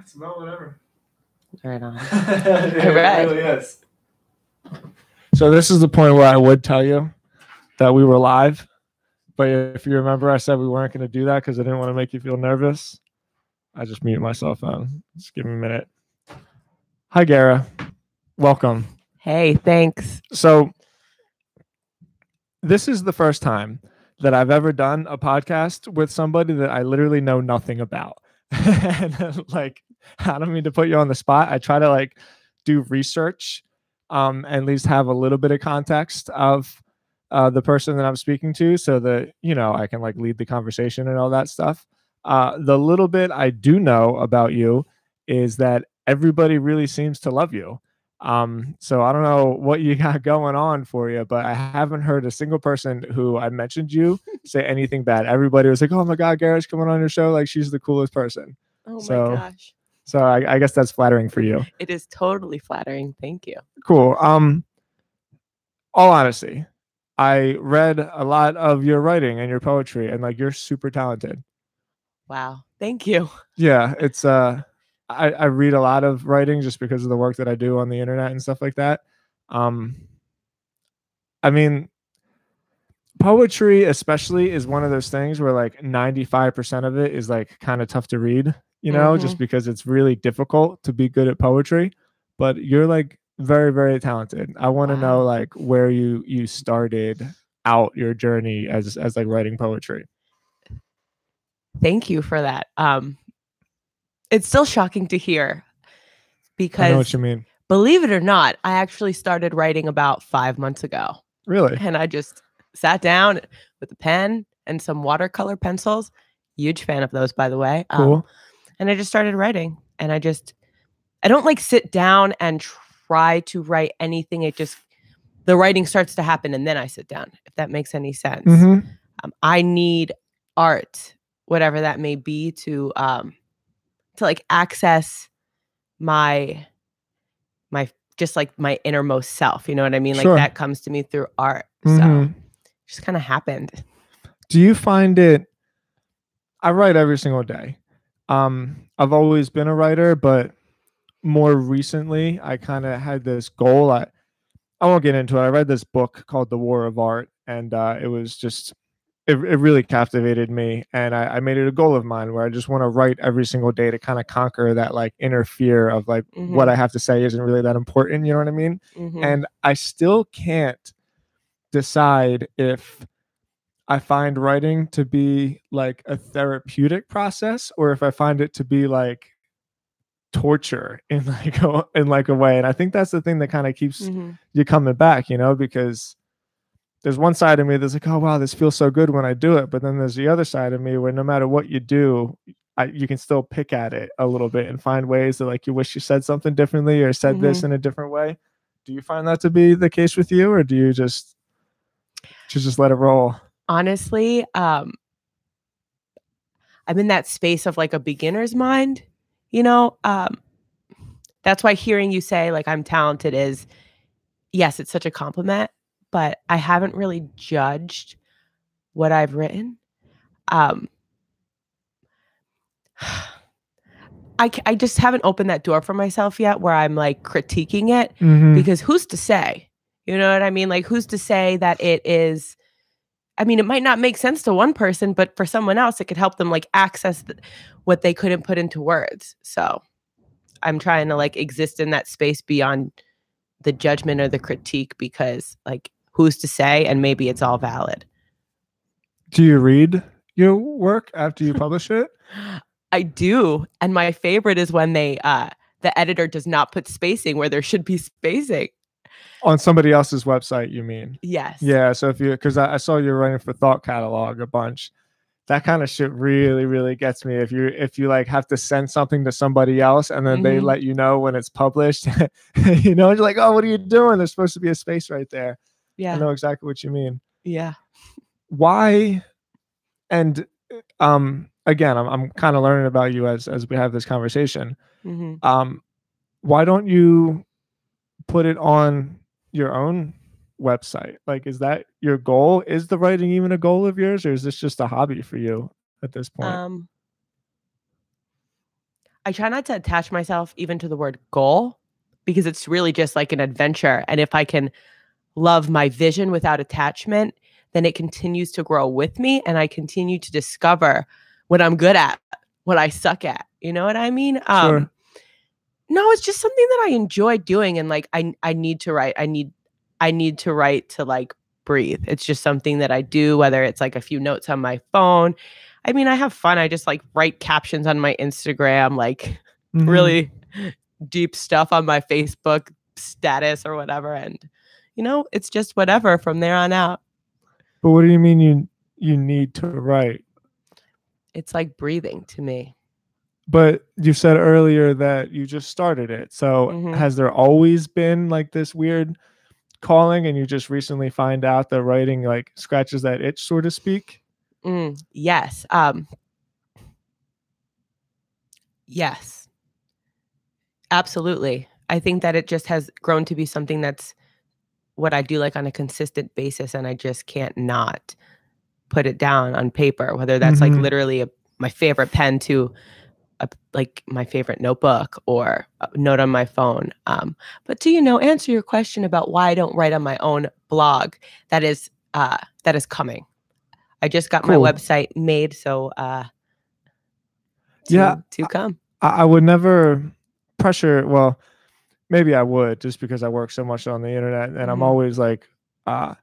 it's about whatever. Right on. It right. really is. So this is the point where I would tell you that we were live, but if you remember, I said we weren't going to do that because I didn't want to make you feel nervous. I just muted my cell phone. Just give me a minute. Hi, Gara. Welcome. Hey, thanks. So this is the first time that I've ever done a podcast with somebody that I literally know nothing about. And like, I don't mean to put you on the spot. I try to like do research, at least have a little bit of context of the person that I'm speaking to, so that I can like lead the conversation and all that stuff. The little bit I do know about you is that everybody really seems to love you. So I don't know what you got going on for you, but I haven't heard a single person who I mentioned you say anything bad. Everybody was like, "Oh my God, Gara's coming on your show. Like she's the coolest person." Oh my So, gosh. so I guess that's flattering for you. It is totally flattering. Thank you. Cool. All honesty, I read a lot of your writing and your poetry, and like you're super talented. Wow. Thank you. Yeah, it's I read a lot of writing just because of the work that I do on the internet and stuff like that. Um, I mean, poetry especially is one of those things where like 95% of it is like kind of tough to read, just because it's really difficult to be good at poetry. But you're like very, very talented. I want to know Wow. like where you started out your journey as like writing poetry. Thank you for that. It's still shocking to hear I know what because you mean. believe it or not, I actually started writing about 5 months ago. Really? And I just sat down with a pen and some watercolor pencils. Huge fan of those, by the way. Cool. And I just started writing. And I don't like sit down and try to write anything. The writing starts to happen and then I sit down, if that makes any sense. Mm-hmm. I need art, whatever that may be, to like access my just like my innermost self. You know what I mean? Sure. Like that comes to me through art. Mm-hmm. So it just kind of happened. Do you find it? I write every single day. I've always been a writer, but more recently I kind of had this goal. I won't get into it. I read this book called The War of Art, and it was just it really captivated me, and I made it a goal of mine where I just want to write every single day to kind of conquer that like inner fear of like what I have to say isn't really that important. You know what I mean? And I still can't decide if I find writing to be like a therapeutic process or if I find it to be like torture in like a way. And I think that's the thing that kind of keeps you coming back, because there's one side of me that's like, oh wow, this feels so good when I do it, but then there's the other side of me where no matter what you do, you can still pick at it a little bit and find ways that like you wish you said something differently or said this in a different way. Do you find that to be the case with you, or do you just let it roll? Honestly, I'm in that space of like a beginner's mind, that's why hearing you say like I'm talented is, yes, it's such a compliment, but I haven't really judged what I've written. I just haven't opened that door for myself yet where I'm like critiquing it because who's to say, you know what I mean? Like who's to say that it is, I mean, it might not make sense to one person, but for someone else, it could help them like access what they couldn't put into words. So I'm trying to like exist in that space beyond the judgment or the critique because like who's to say, and maybe it's all valid. Do you read your work after you publish it? I do. And my favorite is when the editor does not put spacing where there should be spacing. On somebody else's website, you mean? Yes. Yeah. So because I saw you writing for Thought Catalog a bunch. That kind of shit really, really gets me. If you like have to send something to somebody else and then they let you know when it's published, you're like, oh, what are you doing? There's supposed to be a space right there. Yeah. I know exactly what you mean. Yeah. Why? And again, I'm kind of learning about you as we have this conversation. Why don't you put it on your own website? Like, is that your goal? Is the writing even a goal of yours, or is this just a hobby for you at this point? I try not to attach myself even to the word goal, because it's really just like an adventure. And if I can love my vision without attachment, then it continues to grow with me, and I continue to discover what I'm good at, what I suck at. You know what I mean? Sure. No, it's just something that I enjoy doing, and like I need to write. I need to write to like breathe. It's just something that I do, whether it's like a few notes on my phone. I mean, I have fun. I just like write captions on my Instagram, like really deep stuff on my Facebook status or whatever. And, it's just whatever from there on out. But what do you mean you need to write? It's like breathing to me. But you said earlier that you just started it. So has there always been like this weird calling, and you just recently find out that writing like scratches that itch, so to speak? Yes. Yes. Absolutely. I think that it just has grown to be something that's what I do like on a consistent basis, and I just can't not put it down on paper, whether that's like literally my favorite pen to like my favorite notebook or a note on my phone. But to, answer your question about why I don't write on my own blog, that is coming. I just got my website made, so to come. I would never pressure. Well, maybe I would, just because I work so much on the internet, and I'm always like, I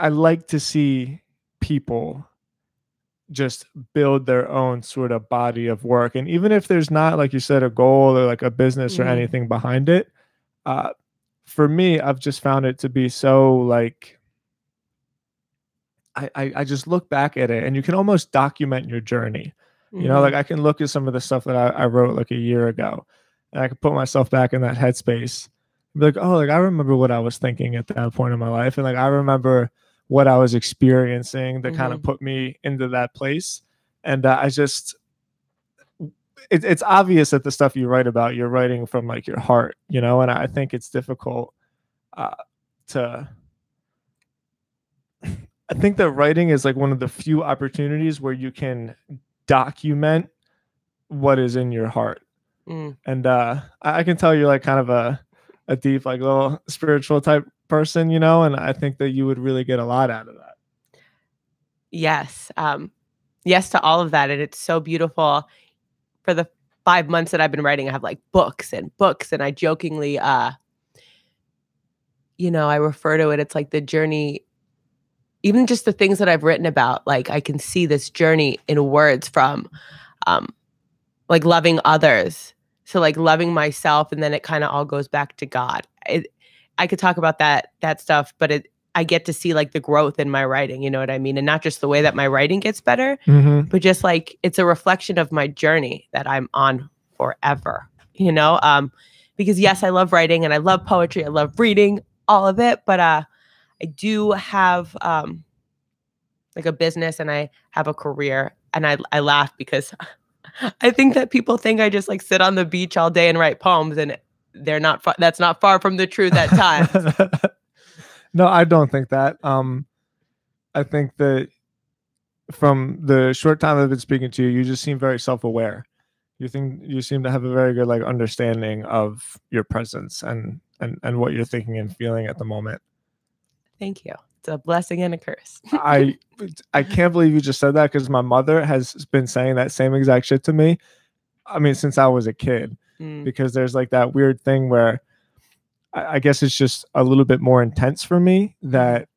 like to see people just build their own sort of body of work. And even if there's not, like you said, a goal or like a business or anything behind it, for me, I've just found it to be so like, I just look back at it, and you can almost document your journey. Like I can look at some of the stuff that I wrote like a year ago, and I can put myself back in that headspace. Be like, oh, like I remember what I was thinking at that point in my life, and like I remember what I was experiencing that kind of put me into that place. And it's obvious that the stuff you write about, you're writing from like your heart, and I think it's difficult to. I think that writing is like one of the few opportunities where you can document what is in your heart. And I can tell you're like kind of a deep, like little spiritual type person, and I think that you would really get a lot out of that. Yes. Yes to all of that. And it's so beautiful. For the 5 months that I've been writing, I have like books, and I jokingly, I refer to it. It's like the journey, even just the things that I've written about, like I can see this journey in words from, like loving others. So like loving myself, and then it kind of all goes back to God. I could talk about that stuff, but I get to see like the growth in my writing, you know what I mean? And not just the way that my writing gets better, but just like it's a reflection of my journey that I'm on forever, because yes, I love writing and I love poetry. I love reading, all of it. But I do have like a business, and I have a career, and I laugh because I think that people think I just like sit on the beach all day and write poems, and that's not far from the truth at times. No, I don't think that. I think that from the short time I've been speaking to you, you just seem very self-aware. You seem to have a very good like understanding of your presence and what you're thinking and feeling at the moment. Thank you. It's a blessing and a curse. I can't believe you just said that, because my mother has been saying that same exact shit to me. I mean, since I was a kid, because there's like that weird thing where I guess it's just a little bit more intense for me that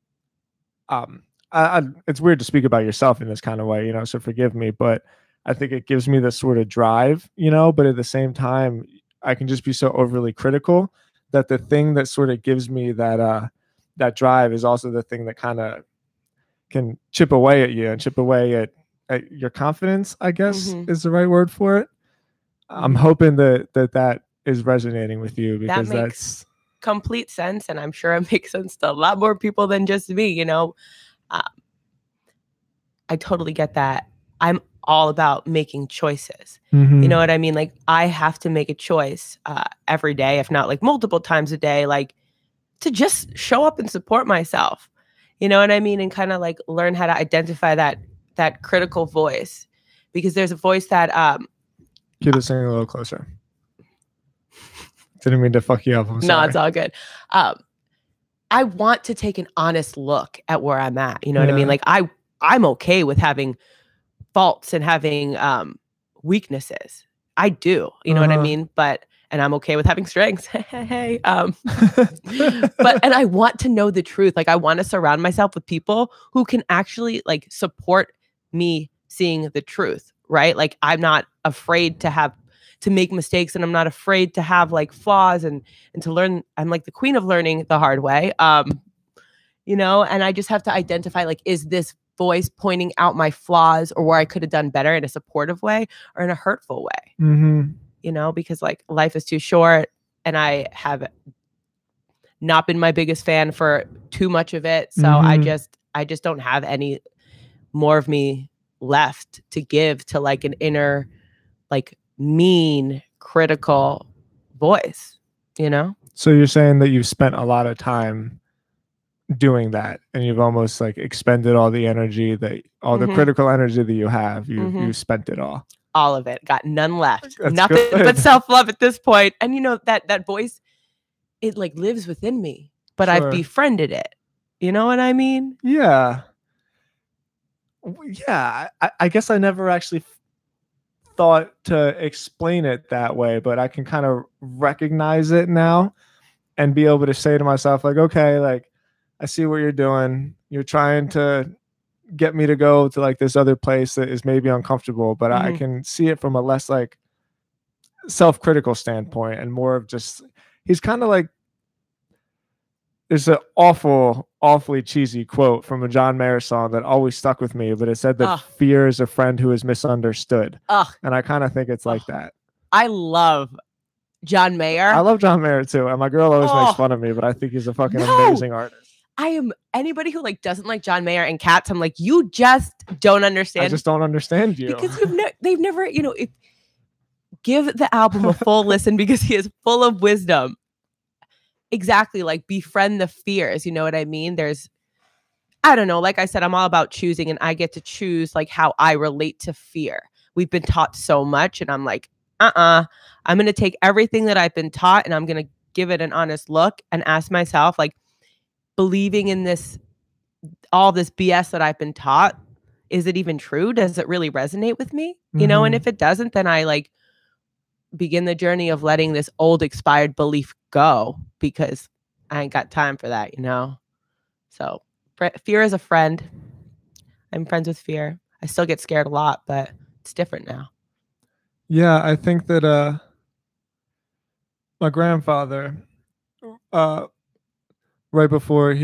it's weird to speak about yourself in this kind of way, so forgive me, but I think it gives me this sort of drive, but at the same time, I can just be so overly critical that the thing that sort of gives me that drive is also the thing that kind of can chip away at you and chip away at your confidence, I guess is the right word for it. I'm hoping that is resonating with you, because that makes that's complete sense. And I'm sure it makes sense to a lot more people than just me, I totally get that. I'm all about making choices. You know what I mean? Like I have to make a choice every day, if not like multiple times a day, like to just show up and support myself. You know what I mean? And kind of like learn how to identify that critical voice, because there's a voice that Keep this thing a little closer. Didn't mean to fuck you up. I'm sorry. No, it's all good. I want to take an honest look at where I'm at. You know what I mean? Like I'm okay with having faults and having weaknesses. I do. You know what I mean? And I'm okay with having strengths. Hey. And I want to know the truth. Like I want to surround myself with people who can actually like support me seeing the truth, right? Like I'm not afraid to make mistakes, and I'm not afraid to have like flaws and to learn. I'm like the queen of learning the hard way. You know, and I just have to identify, like, is this voice pointing out my flaws or where I could have done better in a supportive way or in a hurtful way? You know, because like life is too short, and I have not been my biggest fan for too much of it. So I just don't have any more of me left to give to like an inner, like mean, critical voice, you know? So you're saying that you've spent a lot of time doing that, and you've almost like expended all the energy the critical energy that you have. You spent it all of it, got none left. That's nothing good. But self-love at this point. And you know, that voice, it like lives within me, but I've befriended it. You know what I mean? Yeah. I guess I never actually thought to explain it that way, but I can kind of recognize it now and be able to say to myself, like, okay, like I see what you're doing. You're trying to get me to go to like this other place that is maybe uncomfortable, but I can see it from a less like self-critical standpoint and more of just, he's kind of like, there's an awfully cheesy quote from a John Mayer song that always stuck with me, but it said that fear is a friend who is misunderstood. And I kind of think it's like that. I love John Mayer. I love John Mayer too. And my girl always makes fun of me, but I think he's a fucking amazing artist. I am anybody who like doesn't like John Mayer and Cats. I'm like, you just don't understand. I just don't understand you because they've never, you know, give the album a full listen because he is full of wisdom. Exactly, like befriend the fears. You know what I mean? I don't know. Like I said, I'm all about choosing, and I get to choose like how I relate to fear. We've been taught so much, and I'm like, I'm going to take everything that I've been taught, and I'm going to give it an honest look and ask myself, like, believing in all this BS that I've been taught, is it even true? Does it really resonate with me? You know, and if it doesn't, then I like begin the journey of letting this old expired belief go, because I ain't got time for that, you know? So fear is a friend. I'm friends with fear. I still get scared a lot, but it's different now. Yeah, I think that my grandfather, right before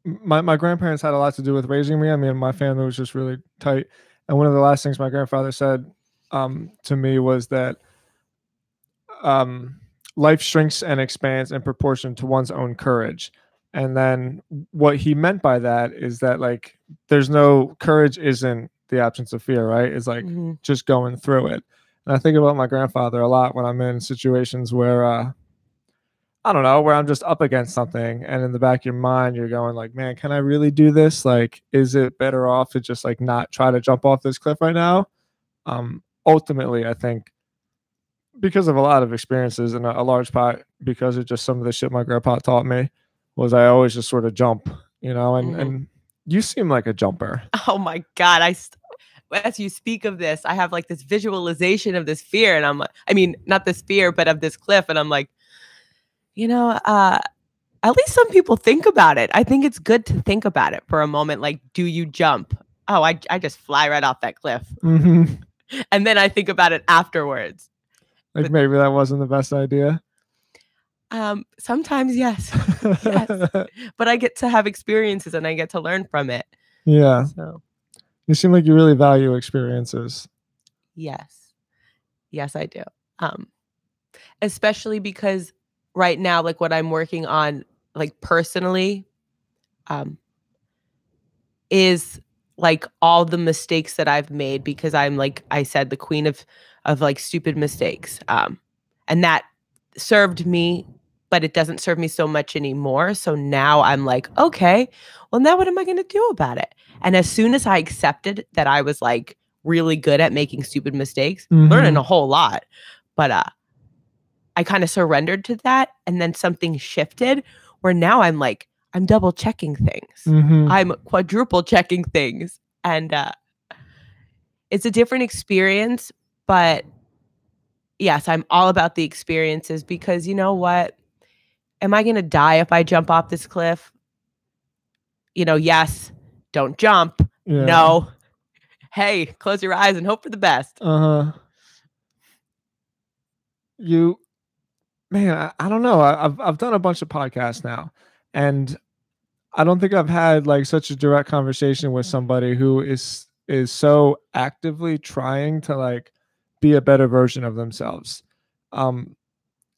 my grandparents had a lot to do with raising me. I mean, my family was just really tight. And one of the last things my grandfather said to me was that life shrinks and expands in proportion to one's own courage. And then what he meant by that is that like courage isn't the absence of fear, right? It's like just going through it. And I think about my grandfather a lot when I'm in situations where I don't know, where I'm just up against something, and in the back of your mind you're going like, man, can I really do this? Like, is it better off to just like not try to jump off this cliff right now? Ultimately, I think because of a lot of experiences, and a large part because of just some of the shit my grandpa taught me, was I always just sort of jump, you know, and you seem like a jumper. Oh my God. As you speak of this, I have like this visualization of this fear, and I'm like, I mean, not this fear, but of this cliff. And I'm like, you know, at least some people think about it. I think it's good to think about it for a moment. Like, do you jump? Oh, I just fly right off that cliff. And then I think about it afterwards. Like, but maybe that wasn't the best idea. Sometimes, yes. Yes. But I get to have experiences, and I get to learn from it. Yeah. So you seem like you really value experiences. Yes. Yes, I do. Especially because right now, like what I'm working on, like personally, is like all the mistakes that I've made, because I'm, like I said, the queen of like stupid mistakes. And that served me, but it doesn't serve me so much anymore. So now I'm like, okay, well now what am I going to do about it? And as soon as I accepted that I was like really good at making stupid mistakes, Mhm. learning a whole lot. But I kind of surrendered to that, and then something shifted where now I'm like, I'm double checking things. Mhm. I'm quadruple checking things. And it's a different experience, but yes, I'm all about the experiences because you know what? Am I going to die if I jump off this cliff? Yes, don't jump. Yeah. No. Hey, close your eyes and hope for the best. Uh-huh. Man, I don't know. I've done a bunch of podcasts now, and I don't think I've had like such a direct conversation with somebody who is so actively trying to like be a better version of themselves. Um,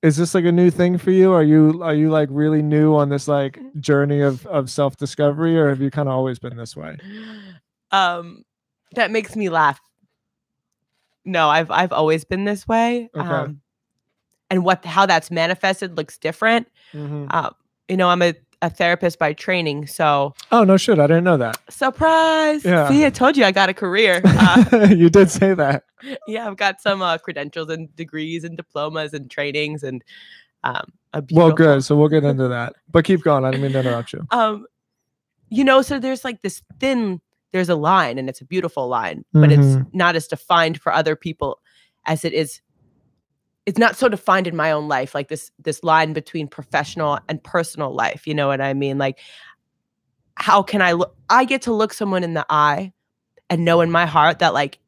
is this like a new thing for you? Are you like really new on this like journey of self discovery, or have you kind of always been this way? That makes me laugh. No, I've always been this way. Okay. And how that's manifested looks different. Mhm. I'm a therapist by training, so Oh no shit! I didn't know that. surprise. Yeah. See, I told you I got a career. You did say that. Yeah, I've got some credentials and degrees and diplomas and trainings and a Well, beautiful. good. So we'll get into that. But keep going. I didn't mean to interrupt you. So there's like there's a line, and it's a beautiful line, but it's not as defined for other people as it is. It's not so defined in my own life, like this line between professional and personal life. You know what I mean? Like, how can I look? I get to look someone in the eye and know in my heart that like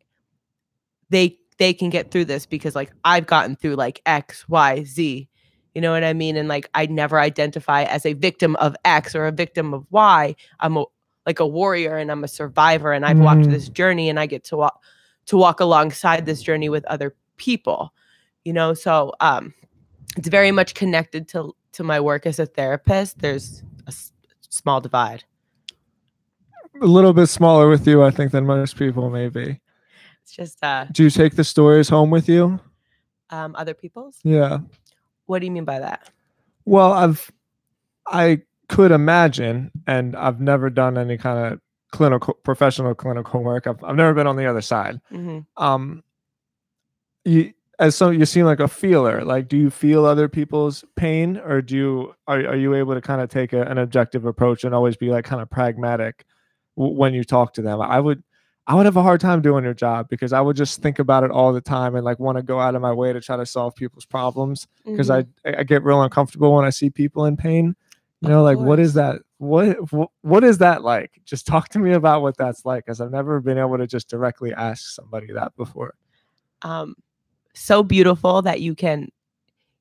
they can get through this because like I've gotten through like X, Y, Z. You know what I mean? And like I never identify as a victim of X or a victim of Y. I'm like a warrior and I'm a survivor, and I've walked this journey, and I get to walk alongside this journey with other people. So it's very much connected to my work as a therapist. There's a small divide. A little bit smaller with you, I think, than most people maybe. It's just Do you take the stories home with you? Other people's? Yeah. What do you mean by that? Well, I could imagine, and I've never done any kind of professional clinical work. I've never been on the other side. Mm-hmm. You seem like a feeler. Like, do you feel other people's pain, or are you able to kind of take an objective approach and always be like kind of pragmatic when you talk to them? I would have a hard time doing your job because I would just think about it all the time and like want to go out of my way to try to solve people's problems because I get real uncomfortable when I see people in pain. Like what is that? What is that like? Just talk to me about what that's like, because I've never been able to just directly ask somebody that before. So beautiful that you can,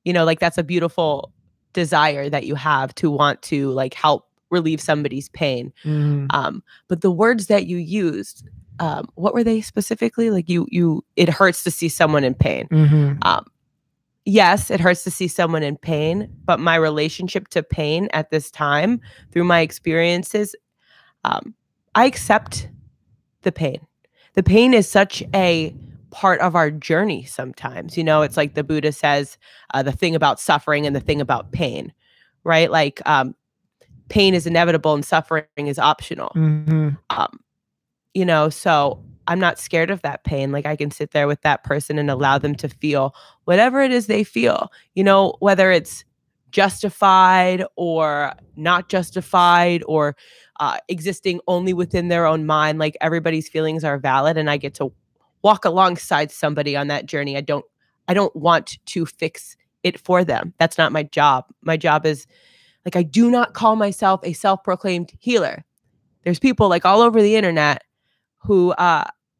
like that's a beautiful desire that you have to want to like help relieve somebody's pain. But the words that you used, what were they specifically? Like it hurts to see someone in pain. Yes, it hurts to see someone in pain, but my relationship to pain at this time, through my experiences, I accept the pain. The pain is such a part of our journey sometimes. It's like the Buddha says, the thing about suffering and the thing about pain, right? Like pain is inevitable and suffering is optional. So I'm not scared of that pain. Like I can sit there with that person and allow them to feel whatever it is they feel, whether it's justified or not justified or existing only within their own mind. Like everybody's feelings are valid, and I get to walk alongside somebody on that journey. I don't want to fix it for them. That's not my job. My job is like, I do not call myself a self-proclaimed healer. There's people like all over the internet who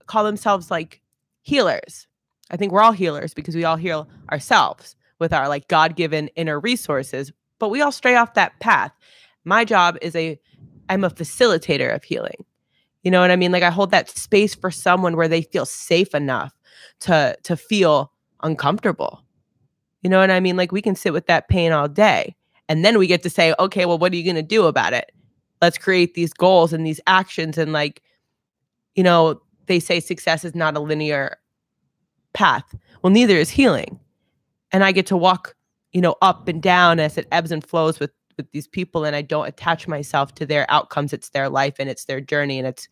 call themselves like healers. I think we're all healers because we all heal ourselves with our like God-given inner resources, but we all stray off that path. My job is I'm a facilitator of healing. You know what I mean? Like I hold that space for someone where they feel safe enough to feel uncomfortable. You know what I mean? Like we can sit with that pain all day, and then we get to say, okay, well, what are you going to do about it? Let's create these goals and these actions. And like, they say success is not a linear path. Well, neither is healing. And I get to walk, up and down as it ebbs and flows with these people, and I don't attach myself to their outcomes. It's their life and it's their journey, and it's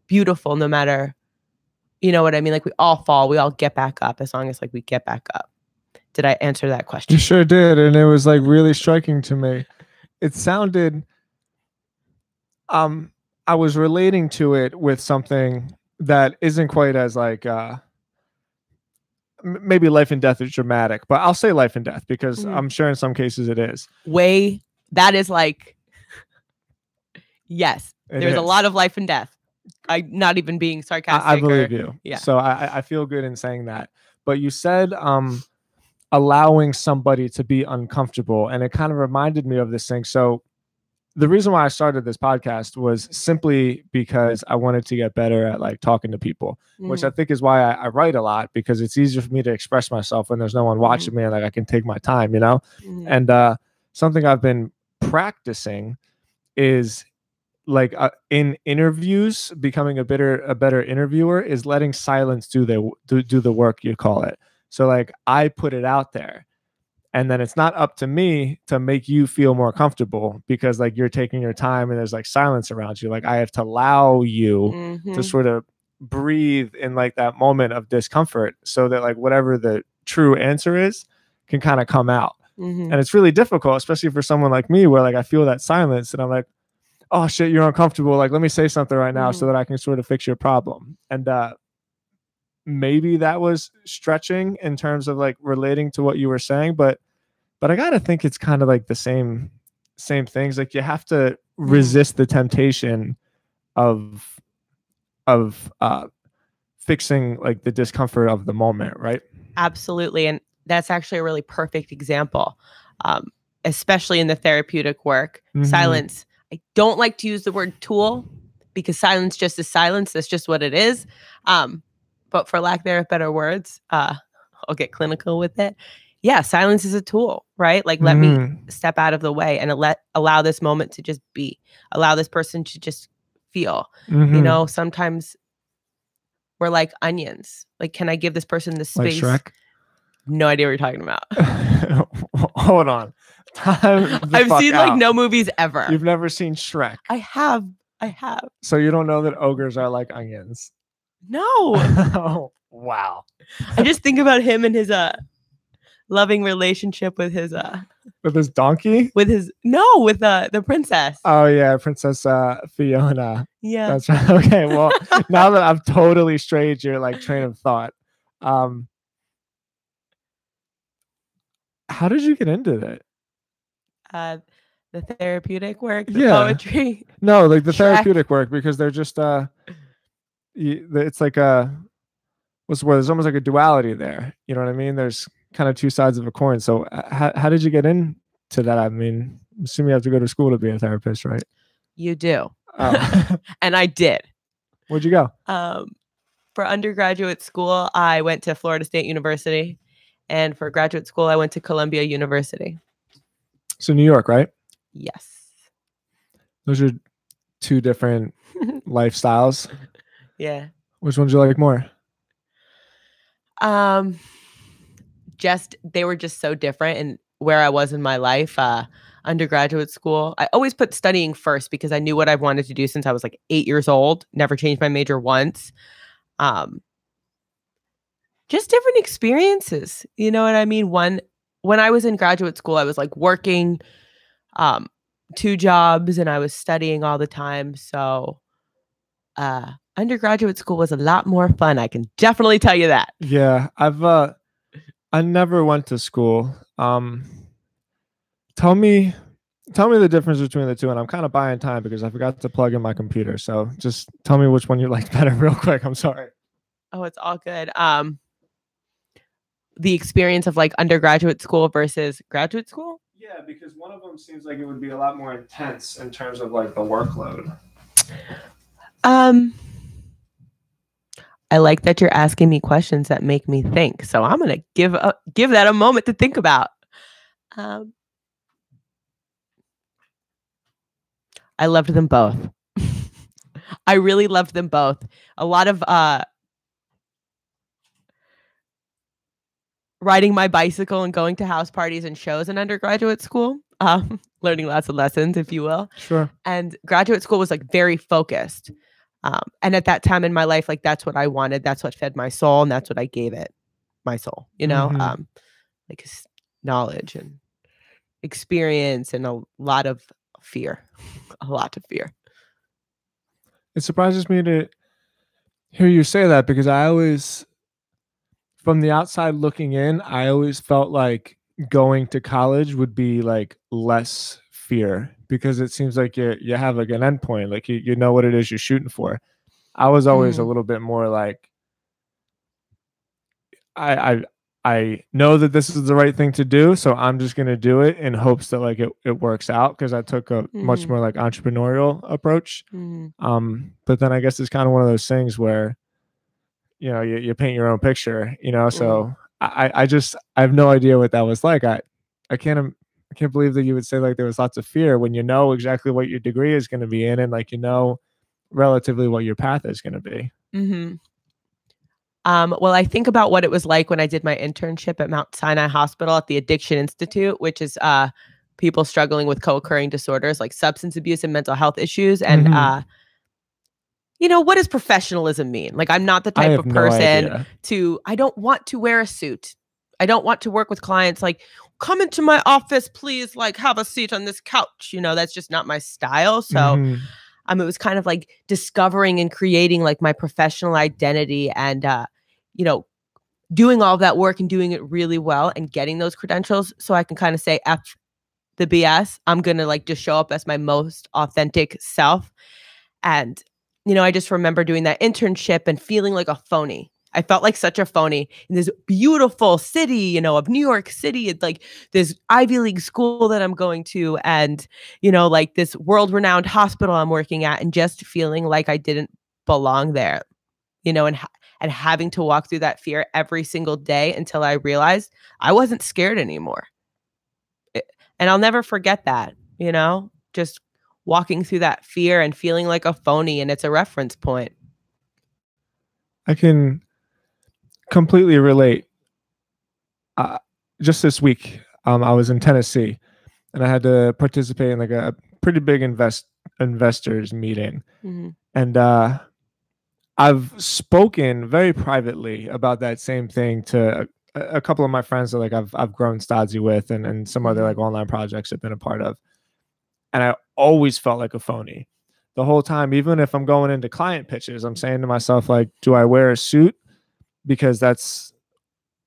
beautiful no matter You know what I mean? Like we all fall, we all get back up as long as like we get back up. Did I answer that question? You sure did. And it was like really striking to me. It sounded, I was relating to it with something that isn't quite as like, maybe life and death is dramatic, but I'll say life and death because I'm sure in some cases it is. That is like, yes, there's a lot of life and death. I'm not even being sarcastic. I believe you. Yeah. So I feel good in saying that. But you said allowing somebody to be uncomfortable, and it kind of reminded me of this thing. So the reason why I started this podcast was simply because I wanted to get better at like talking to people, which I think is why I write a lot, because it's easier for me to express myself when there's no one watching me and like I can take my time, you know? And something I've been practicing is like in interviews, becoming a better interviewer is letting silence do the work, you call it. So like I put it out there, and then it's not up to me to make you feel more comfortable because like you're taking your time and there's like silence around you. Like I have to allow you to sort of breathe in like that moment of discomfort so that like whatever the true answer is can kind of come out. And it's really difficult, especially for someone like me where like I feel that silence and I'm like, oh shit, you're uncomfortable. Like, let me say something right now so that I can sort of fix your problem. And maybe that was stretching in terms of like relating to what you were saying, but I gotta think it's kind of like the same things. Like you have to resist the temptation of fixing like the discomfort of the moment, right? Absolutely. And that's actually a really perfect example, especially in the therapeutic work. Silence. I don't like to use the word tool because silence just is silence. That's just what it is. But for lack thereof better words, I'll get clinical with it. Yeah, silence is a tool, right? Like let me step out of the way and allow this moment to just be. Allow this person to just feel. You know, sometimes we're like onions. Like, can I give this person the space? Like Shrek? No idea what you're talking about. Hold on. I've seen like no movies ever. You've never seen Shrek? I have. So you don't know that ogres are like onions? No. Oh, wow. I just think about him and his loving relationship with his donkey? With the princess. Oh yeah, Princess Fiona. Yeah. That's right. Okay, well, now that I've totally strayed your like train of thought, how did you get into that? The therapeutic work, the poetry. No, like the therapeutic work, because they're just it's like what's the word? There's almost like a duality there. You know what I mean? There's kind of two sides of a coin. So how did you get into that? I mean, I'm assuming you have to go to school to be a therapist, right? You do. Oh. And I did. Where'd you go? For undergraduate school, I went to Florida State University. And for graduate school, I went to Columbia University. So New York, right? Yes. Those are two different lifestyles. Yeah. Which one do you like more? They were just so different in where I was in my life. Undergraduate school, I always put studying first because I knew what I wanted to do since I was like 8 years old. Never changed my major once. Just different experiences. You know what I mean? When I was in graduate school, I was like working 2 jobs and I was studying all the time. So undergraduate school was a lot more fun. I can definitely tell you that. Yeah, I never went to school. Tell me the difference between the two, and I'm kind of buying time because I forgot to plug in my computer. So just tell me which one you liked better real quick. I'm sorry. Oh, it's all good. The experience of like undergraduate school versus graduate school? Yeah, because one of them seems like it would be a lot more intense in terms of like the workload. I like that you're asking me questions that make me think. So I'm going to give that a moment to think about. I loved them both. I really loved them both. A lot of riding my bicycle and going to house parties and shows in undergraduate school. Learning lots of lessons, if you will. Sure. And graduate school was like very focused. And at that time in my life, like that's what I wanted. That's what fed my soul. And that's what I gave it my soul, like knowledge and experience and a lot of fear, a lot of fear. It surprises me to hear you say that because I always, from the outside looking in, I always felt like going to college would be like less fear because it seems like you have like an endpoint, like you know what it is you're shooting for. I was always a little bit more like I I know that this is the right thing to do, so I'm just gonna do it in hopes that like it works out because I took a much more like entrepreneurial approach. But then I guess it's kind of one of those things where you paint your own picture, so I have no idea what that was like. I can't believe that you would say like there was lots of fear when you know exactly what your degree is going to be in and like relatively what your path is going to be. Well, I think about what it was like when I did my internship at Mount Sinai Hospital at the Addiction Institute, which is people struggling with co-occurring disorders like substance abuse and mental health issues. And what does professionalism mean? Like, I'm not the I type have of no person idea. I don't want to wear a suit. I don't want to work with clients like, come into my office, please, like have a seat on this couch. That's just not my style. So it was kind of like discovering and creating like my professional identity and, doing all of that work and doing it really well and getting those credentials so I can kind of say, F the BS. I'm going to like just show up as my most authentic self. And, I just remember doing that internship and feeling like a phony. I felt like such a phony in this beautiful city, of New York City. It's like this Ivy League school that I'm going to and, like this world-renowned hospital I'm working at and just feeling like I didn't belong there, and having to walk through that fear every single day until I realized I wasn't scared anymore. And I'll never forget that, just walking through that fear and feeling like a phony. And it's a reference point. I can completely relate. Just this week, I was in Tennessee, and I had to participate in like a pretty big investors meeting, and I've spoken very privately about that same thing to a couple of my friends that like I've grown Stodzy with, and some other like online projects I've been a part of, and I always felt like a phony the whole time. Even if I'm going into client pitches, I'm saying to myself like, do I wear a suit because that's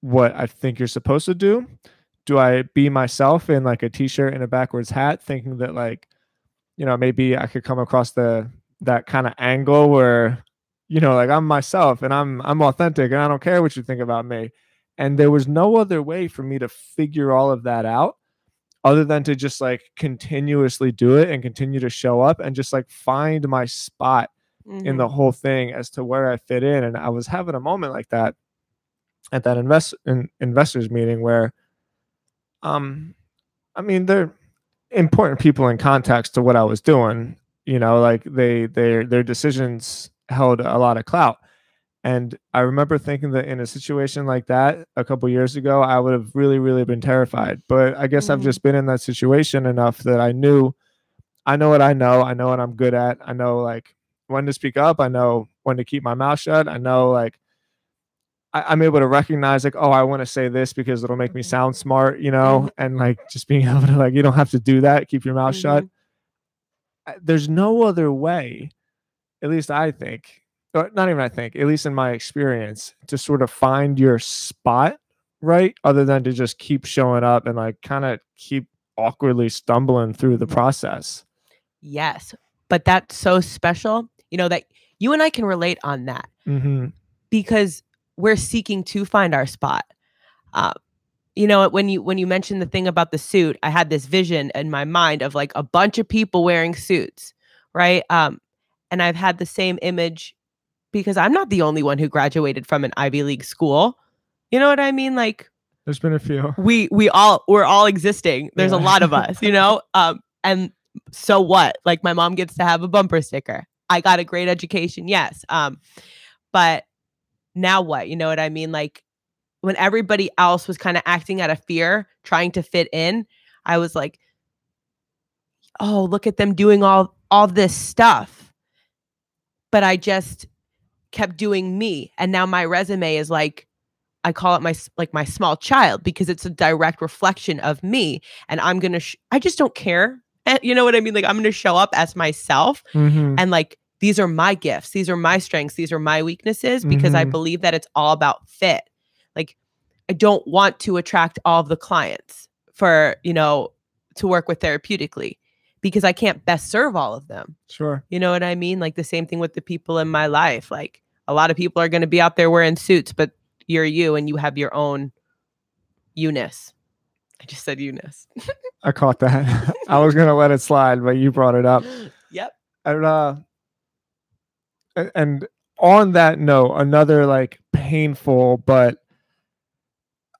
what I think you're supposed to do? Do I be myself in like a t-shirt and a backwards hat, thinking that like, maybe I could come across that kind of angle where, like I'm myself and I'm authentic and I don't care what you think about me. And there was no other way for me to figure all of that out other than to just like continuously do it and continue to show up and just like find my spot in the whole thing as to where I fit in. And I was having a moment like that at that investors meeting where I mean they're important people in context to what I was doing, like their decisions held a lot of clout. And I remember thinking that in a situation like that a couple years ago, I would have really, really been terrified. But I guess I've just been in that situation enough that I know what I know. I know what I'm good at. I know like when to speak up. I know when to keep my mouth shut. I know like I'm able to recognize like, oh, I want to say this because it'll make me sound smart, and like just being able to like, you don't have to do that. Keep your mouth shut. There's no other way, at least I think, or not even I think, at least in my experience, to sort of find your spot, right? Other than to just keep showing up and like kind of keep awkwardly stumbling through the process. Yes. But that's so special, that you and I can relate on that because we're seeking to find our spot. When you mentioned the thing about the suit, I had this vision in my mind of like a bunch of people wearing suits, right? And I've had the same image because I'm not the only one who graduated from an Ivy League school. You know what I mean? Like there's been a few. We're all existing. There's a lot of us, and so what? Like my mom gets to have a bumper sticker. I got a great education, yes. But now what? You know what I mean? Like when everybody else was kind of acting out of fear, trying to fit in, I was like, oh, look at them doing all this stuff. but I just kept doing me. And now my resume is like, I call it my small child, because it's a direct reflection of me. And I'm going to, I just don't care. And you know what I mean? Like, I'm going to show up as myself. And like, these are my gifts. These are my strengths. These are my weaknesses, because I believe that it's all about fit. Like, I don't want to attract all of the clients for, to work with therapeutically, because I can't best serve all of them. Sure. You know what I mean? Like, the same thing with the people in my life. Like, a lot of people are going to be out there wearing suits, but you're you and you have your own Eunice. I just said Eunice. I caught that. I was going to let it slide, but you brought it up. Yep. And on that note, another like painful, but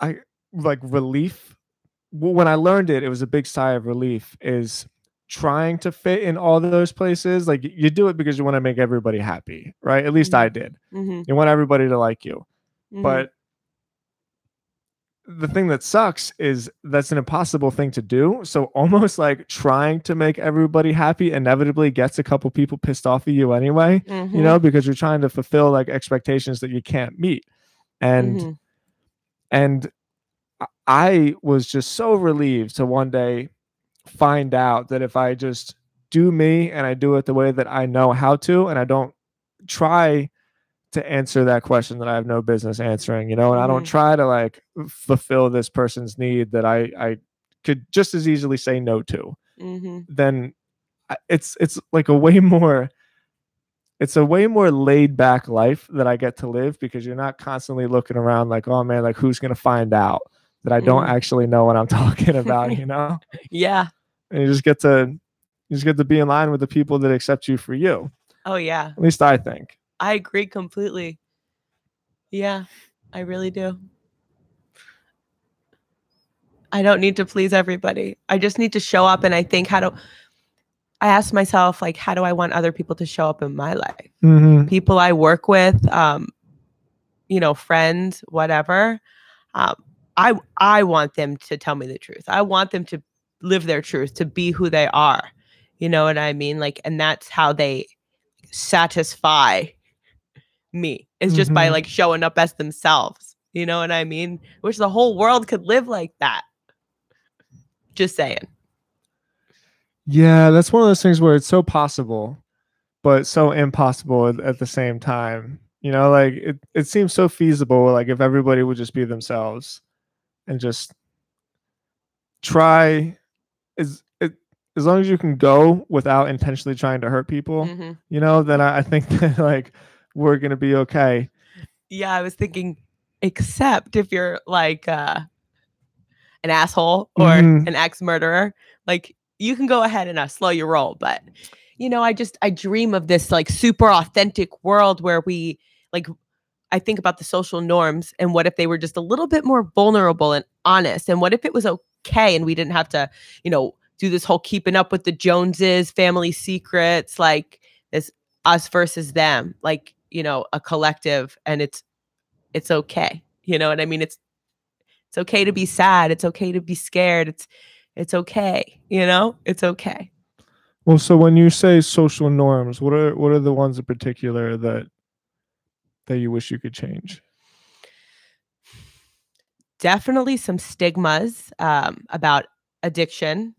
I like relief. When I learned it, it was a big sigh of relief, is trying to fit in all those places. Like, you do it because you want to make everybody happy, right? At least I did. You want everybody to like you. But the thing that sucks is that's an impossible thing to do. So almost like trying to make everybody happy inevitably gets a couple people pissed off at you anyway, because you're trying to fulfill like expectations that you can't meet. And I was just so relieved to one day find out that if I just do me and I do it the way that I know how to, and I don't try to answer that question that I have no business answering, and I don't try to like fulfill this person's need that I could just as easily say no to, then it's like a way more laid back life that I get to live, because you're not constantly looking around like, oh man, like who's going to find out that I don't actually know what I'm talking about, Yeah. And you just get to be in line with the people that accept you for you. Oh yeah. At least I think. I agree completely. Yeah, I really do. I don't need to please everybody. I just need to show up. And I think I ask myself, like, how do I want other people to show up in my life? People I work with, friends, whatever. I want them to tell me the truth. I want them to live their truth, to be who they are. You know what I mean? Like, and that's how they satisfy me, is just by like showing up as themselves. You know what I mean? Wish the whole world could live like that. Just saying. Yeah, that's one of those things where it's so possible, but so impossible at the same time. Like it seems so feasible, like if everybody would just be themselves and just try as long as you can go without intentionally trying to hurt people, then I think that like we're gonna be okay. Yeah, I was thinking, except if you're like an asshole or an ex-murderer, like you can go ahead and slow your roll. But I dream of this like super authentic world where we like, I think about the social norms, and what if they were just a little bit more vulnerable and honest, and what if it was okay and we didn't have to do this whole keeping up with the Joneses, family secrets, like this us versus them, like a collective, and it's okay. You know what I mean? It's okay to be sad. It's okay to be scared. It's okay. It's okay. Well, so when you say social norms, what are the ones in particular that you wish you could change? Definitely some stigmas about addiction,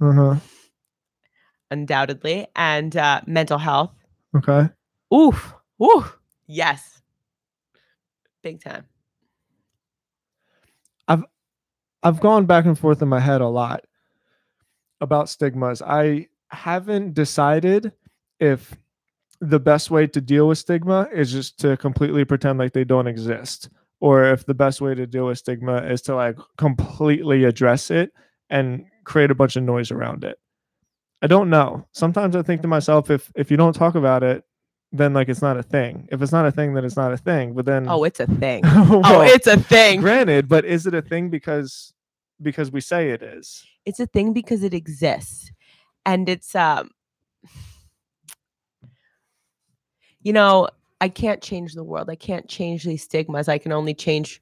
undoubtedly, and mental health. Okay. Oof. Yes. Big time. I've gone back and forth in my head a lot about stigmas. I haven't decided if the best way to deal with stigma is just to completely pretend like they don't exist, or if the best way to deal with stigma is to like completely address it and create a bunch of noise around it. I don't know. Sometimes I think to myself, if you don't talk about it, then like it's not a thing. If it's not a thing, then it's not a thing. But then it's a thing. Well, it's a thing. Granted, but is it a thing because we say it is? It's a thing because it exists. And it's I can't change the world. I can't change these stigmas. I can only change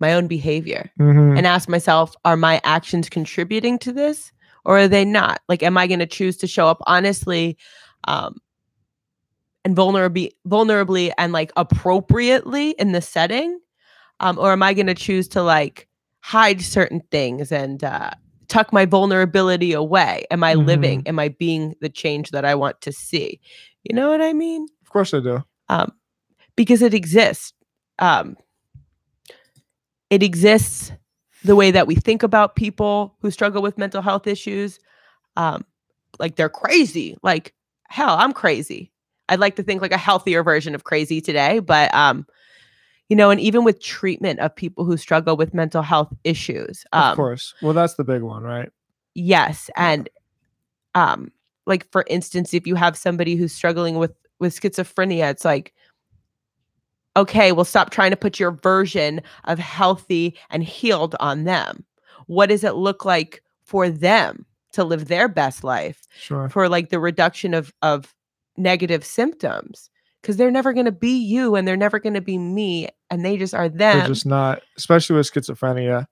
my own behavior and ask myself, are my actions contributing to this, or are they not? Like, am I going to choose to show up honestly and vulnerably and like appropriately in the setting? Or am I going to choose to like hide certain things and tuck my vulnerability away? Am I living? Am I being the change that I want to see? You know what I mean? Of course I do. Because it exists. It exists the way that we think about people who struggle with mental health issues. Like they're crazy. Like, hell, I'm crazy. I'd like to think like a healthier version of crazy today, but you know, and even with treatment of people who struggle with mental health issues. Of course. Well, that's the big one, right? Yes. And like for instance, if you have somebody who's struggling with schizophrenia, it's like, okay, well, stop trying to put your version of healthy and healed on them. What does it look like for them to live their best life? Sure. For like the reduction of negative symptoms? Because they're never going to be you and they're never going to be me, and they just are them. They're just not, especially with schizophrenia.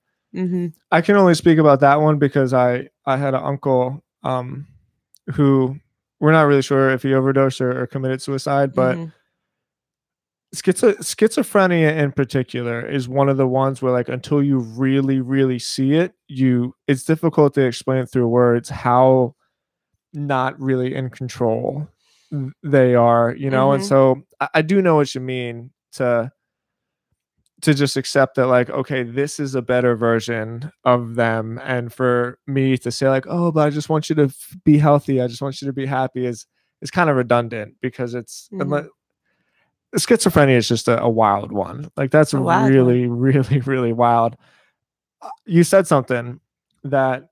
I can only speak about that one because I had an uncle who, we're not really sure if he overdosed or committed suicide, but schizophrenia in particular is one of the ones where like until you really, really see it, it's difficult to explain through words how not really in control they are, you know? And so I do know what you mean to just accept that like, okay, this is a better version of them. And for me to say like, oh, but I just want you to be healthy, I just want you to be happy is kind of redundant because it's schizophrenia is just a wild one. Like that's really, really, really wild. You said something that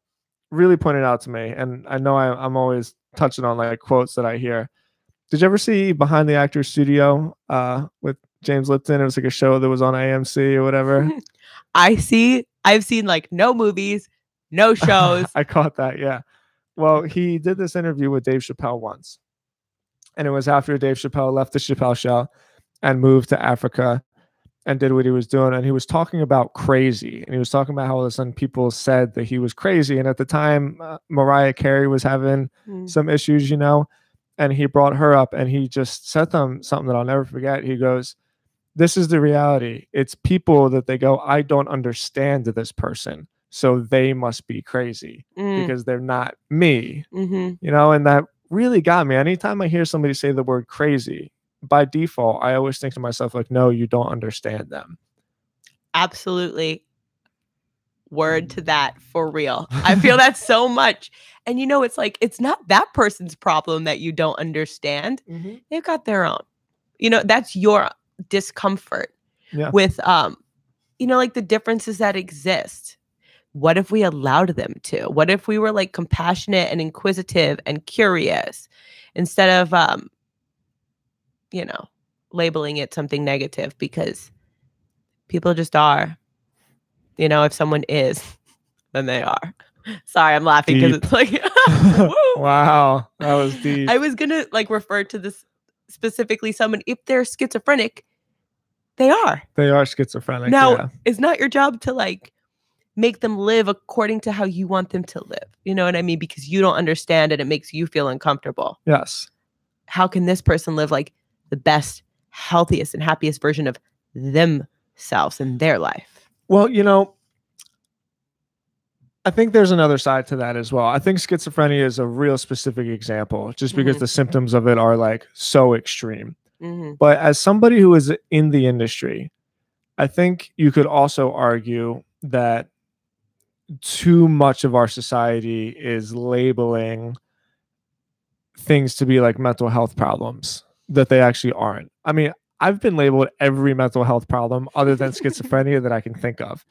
really pointed out to me, and I know I'm always touching on like quotes that I hear. Did you ever see Behind the Actors Studio with James Lipton? It was like a show that was on AMC or whatever. I've seen like no movies, no shows. I caught that, yeah. Well, he did this interview with Dave Chappelle once. And it was after Dave Chappelle left the Chappelle Show and moved to Africa and did what he was doing. And he was talking about crazy. And he was talking about how all of a sudden people said that he was crazy. And at the time, Mariah Carey was having some issues, you know, and he brought her up and he just said something that I'll never forget. He goes, this is the reality. It's people that they go, I don't understand this person, so they must be crazy because they're not me, you know, and that really got me. Anytime I hear somebody say the word crazy, by default, I always think to myself, like, no, you don't understand them. Absolutely. Word to that, for real. I feel that so much. And you know, it's like, it's not that person's problem that you don't understand. They've got their own. You know, that's your discomfort with, you know, like the differences that exist. What if we allowed them to? What if we were like compassionate and inquisitive and curious instead of, you know, labeling it something negative, because people just are. You know, if someone is, then they are. Sorry, I'm laughing because it's like, wow, that was deep. I was gonna like refer to this specifically someone, if they're schizophrenic, they are. They are schizophrenic. Now, it's not your job to like make them live according to how you want them to live. You know what I mean? Because you don't understand and it makes you feel uncomfortable. Yes. How can this person live like the best, healthiest, and happiest version of themselves in their life? Well, you know, I think there's another side to that as well. I think schizophrenia is a real specific example just because the symptoms of it are like so extreme. But as somebody who is in the industry, I think you could also argue that too much of our society is labeling things to be like mental health problems that they actually aren't. I mean, I've been labeled every mental health problem other than schizophrenia that I can think of.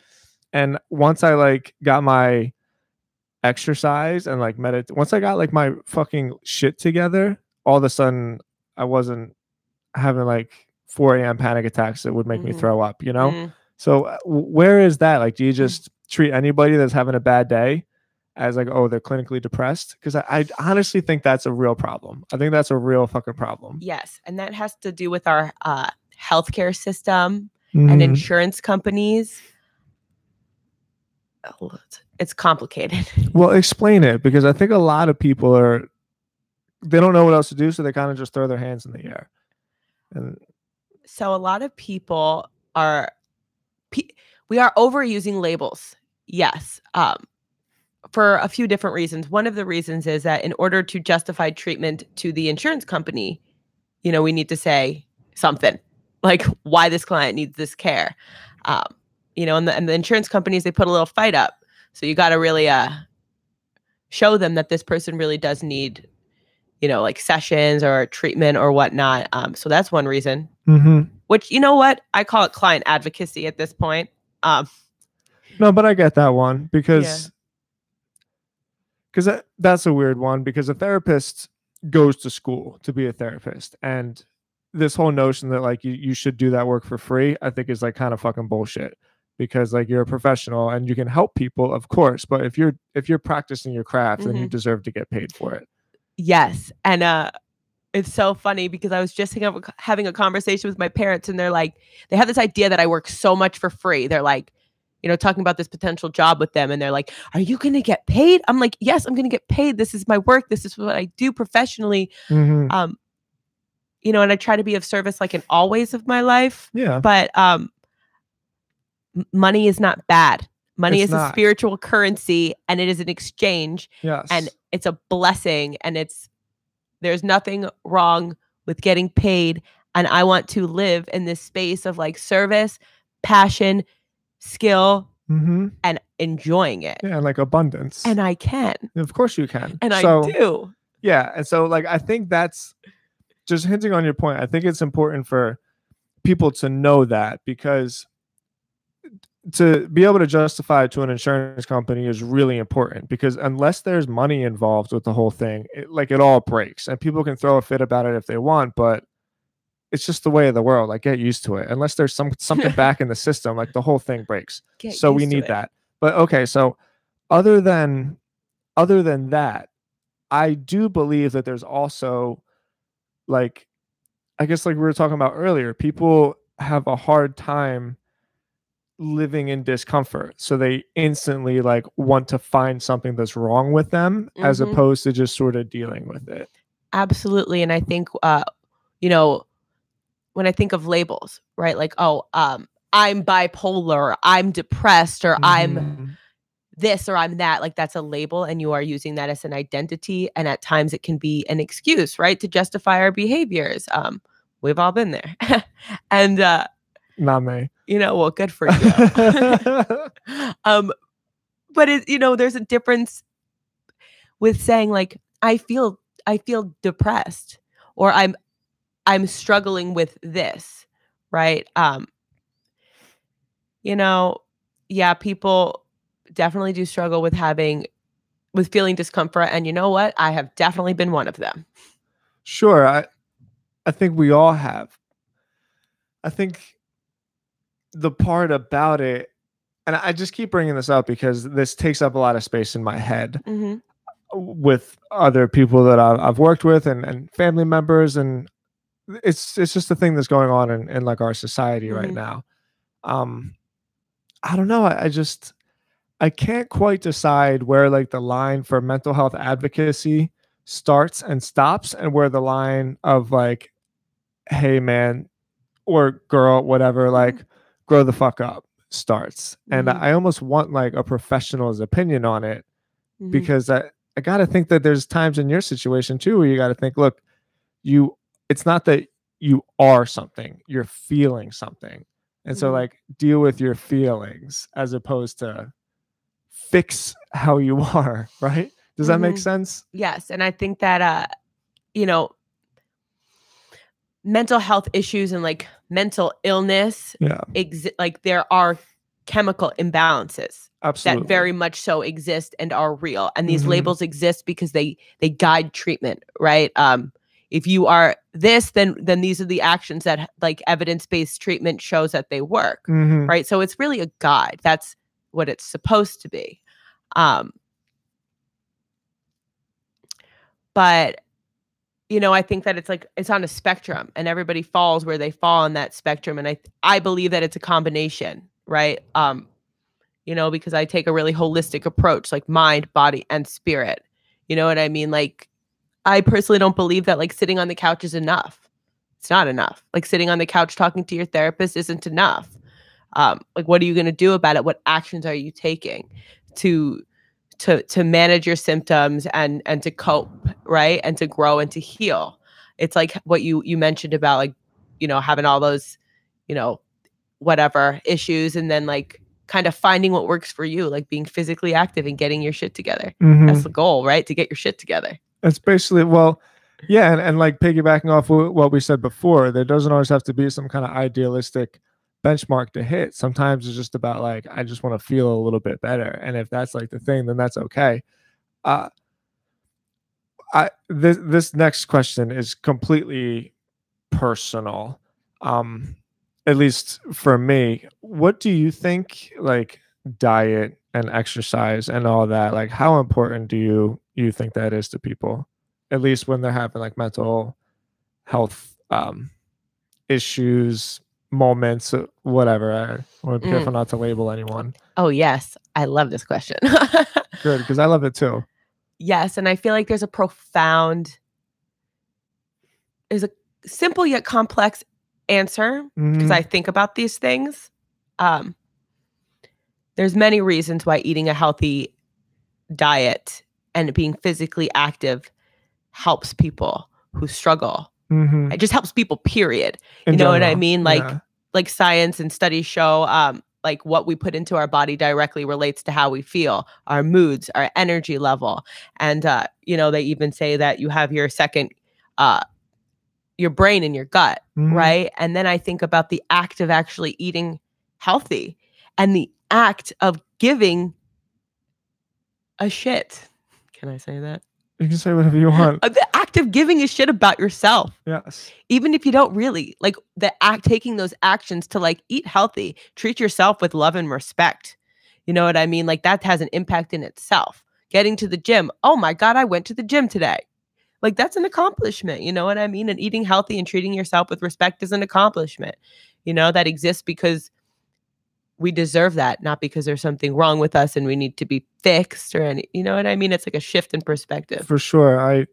And once I like got my exercise and like once I got like my fucking shit together, all of a sudden I wasn't having like 4 a.m. panic attacks that would make me throw up, you know? So where is that? Like, do you just treat anybody that's having a bad day as like, oh, they're clinically depressed? Because I honestly think that's a real problem. I think that's a real fucking problem. Yes. And that has to do with our healthcare system and insurance companies. Oh, it's complicated. Well, explain it, because I think a lot of people they don't know what else to do, so they kind of just throw their hands in the air. And so a lot of people are we are overusing labels. Yes. For a few different reasons. One of the reasons is that in order to justify treatment to the insurance company, we need to say something like why this client needs this care. And the insurance companies, they put a little fight up. So you got to really show them that this person really does need, like sessions or treatment or whatnot. So that's one reason. Which, you know what? I call it client advocacy at this point. No, but I get that one because that's a weird one, because a therapist goes to school to be a therapist, and this whole notion that like you should do that work for free, I think is like kind of fucking bullshit, because like you're a professional and you can help people, of course, but if you're practicing your craft, then you deserve to get paid for it. Yes. And it's so funny because I was just having a conversation with my parents, and they're like, they have this idea that I work so much for free. They're like, talking about this potential job with them. And they're like, are you going to get paid? I'm like, yes, I'm going to get paid. This is my work. This is what I do professionally. And I try to be of service like in all ways of my life. Yeah. But money is not bad. Money is a spiritual currency, and it is an exchange. Yes. And it's a blessing, and there's nothing wrong with getting paid. And I want to live in this space of like service, passion, skill, and enjoying it. Yeah, and like abundance. And I can. Of course you can. And I do. Yeah. And so like I think that's just hinting on your point. I think it's important for people to know that, because to be able to justify it to an insurance company is really important, because unless there's money involved with the whole thing, it all breaks, and people can throw a fit about it if they want, but it's just the way of the world. Like, get used to it. Unless there's something back in the system, like the whole thing breaks. So we need that. But okay, so other than that, I do believe that there's also, like, I guess like we were talking about earlier, people have a hard time living in discomfort, so they instantly like want to find something that's wrong with them, as opposed to just sort of dealing with it. Absolutely. And I think when I think of labels, right? Like, I'm bipolar, or I'm depressed, or I'm this, or I'm that. Like, that's a label, and you are using that as an identity. And at times it can be an excuse, right, to justify our behaviors. We've all been there. And not me. Well, good for you. But there's a difference with saying like, I feel depressed, or I'm struggling with this, right? Yeah, people definitely do struggle with feeling discomfort. And you know what? I have definitely been one of them. Sure. I think we all have. I think the part about it, and I just keep bringing this up because this takes up a lot of space in my head with other people that I've worked with, and family members, and it's just a thing that's going on in like our society right now. I don't know. I can't quite decide where like the line for mental health advocacy starts and stops, and where the line of like, hey man or girl, whatever, like grow the fuck up starts. And I almost want like a professional's opinion on it, because I got to think that there's times in your situation too where you got to think, look, it's not that you are something, you're feeling something. And so like deal with your feelings as opposed to fix how you are, right? Does that make sense? Yes. And I think that mental health issues and like mental illness, like there are chemical imbalances. Absolutely. That very much so exist and are real. And these labels exist because they guide treatment, right? If you are this, then these are the actions that like evidence-based treatment shows that they work, right? So it's really a guide. That's what it's supposed to be. But I think that it's on a spectrum, and everybody falls where they fall on that spectrum. And I believe that it's a combination, right? Because I take a really holistic approach, like mind, body, and spirit. You know what I mean? Like, I personally don't believe that like sitting on the couch is enough. It's not enough. Like sitting on the couch talking to your therapist isn't enough. Like, what are you going to do about it? What actions are you taking to manage your symptoms and to cope, right? And to grow and to heal. It's like what you mentioned about, like, having all those, whatever issues, and then like kind of finding what works for you, like being physically active and getting your shit together. That's the goal, right? To get your shit together. It's basically, well, yeah. And like piggybacking off what we said before, there doesn't always have to be some kind of idealistic benchmark to hit. Sometimes it's just about like, I just want to feel a little bit better. And if that's like the thing, then that's okay. This next question is completely personal. At least for me, what do you think, like, diet and exercise and all that, like, how important do you think that is to people, at least when they're having like mental health issues, moments, whatever? I want to be careful not to label anyone. Oh yes, I love this question. Good, because I love it too. Yes, and I feel like there's a simple yet complex answer, because I think about these things. There's many reasons why eating a healthy diet and being physically active helps people who struggle. It just helps people, period. You know what I mean? Like science and studies show, like what we put into our body directly relates to how we feel, our moods, our energy level. And, they even say that you have your second, your brain in your gut, right? And then I think about the act of actually eating healthy and the act of giving a shit. Can I say that? You can say whatever you want. The act of giving a shit about yourself. Yes. Even if you don't really, like, taking those actions to like eat healthy, treat yourself with love and respect. You know what I mean? Like, that has an impact in itself. Getting to the gym. Oh my God, I went to the gym today. Like, that's an accomplishment. You know what I mean? And eating healthy and treating yourself with respect is an accomplishment, that exists because we deserve that, not because there's something wrong with us and we need to be fixed or any, you know what I mean? It's like a shift in perspective. For sure. I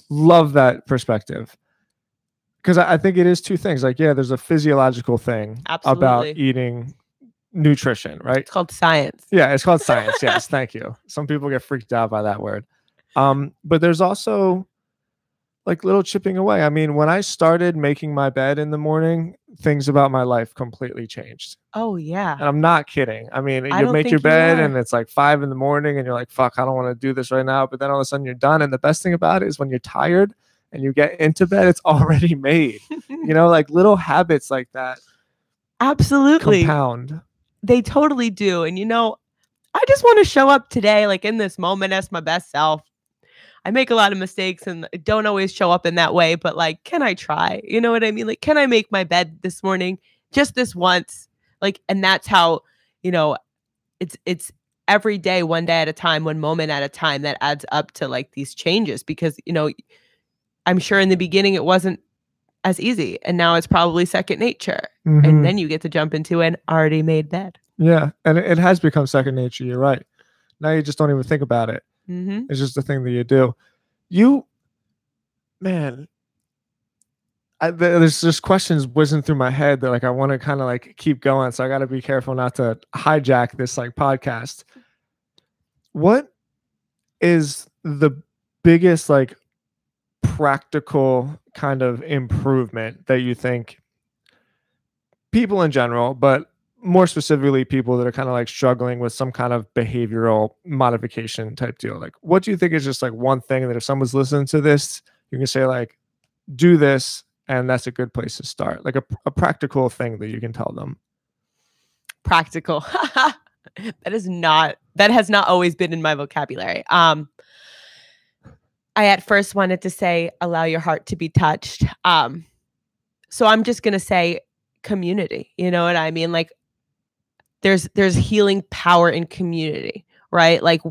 love that perspective, because I think it is two things. Like, yeah, there's a physiological thing about eating nutrition, right? It's called science. Yeah, it's called science. Yes, thank you. Some people get freaked out by that word. But there's also like little chipping away. I mean, when I started making my bed in the morning, things about my life completely changed. Oh yeah. And I'm not kidding. I mean, you make your bed and it's like 5 a.m. and you're like, fuck, I don't want to do this right now. But then all of a sudden you're done. And the best thing about it is when you're tired and you get into bed, it's already made. Like little habits like that. Absolutely. Compound. They totally do. And I just want to show up today, like in this moment, as my best self. I make a lot of mistakes and don't always show up in that way, but like, can I try? You know what I mean? Like, can I make my bed this morning? Just this once. Like, and that's how, it's every day, one day at a time, one moment at a time, that adds up to like these changes, because, I'm sure in the beginning it wasn't as easy, and now it's probably second nature. And then you get to jump into an already made bed. Yeah. And it has become second nature. You're right. Now you just don't even think about it. It's just a thing that you do. There's just questions whizzing through my head that like I want to kind of like keep going, so I got to be careful not to hijack this like podcast. What is the biggest like practical kind of improvement that you think people in general, but more specifically people that are kind of like struggling with some kind of behavioral modification type deal, like what do you think is just like one thing that if someone's listening to this, you can say like, do this, and that's a good place to start, like a practical thing that you can tell them? Practical. That has not always been in my vocabulary. I at first wanted to say, allow your heart to be touched. So I'm just going to say community. You know what I mean? Like, there's healing power in community, right? Like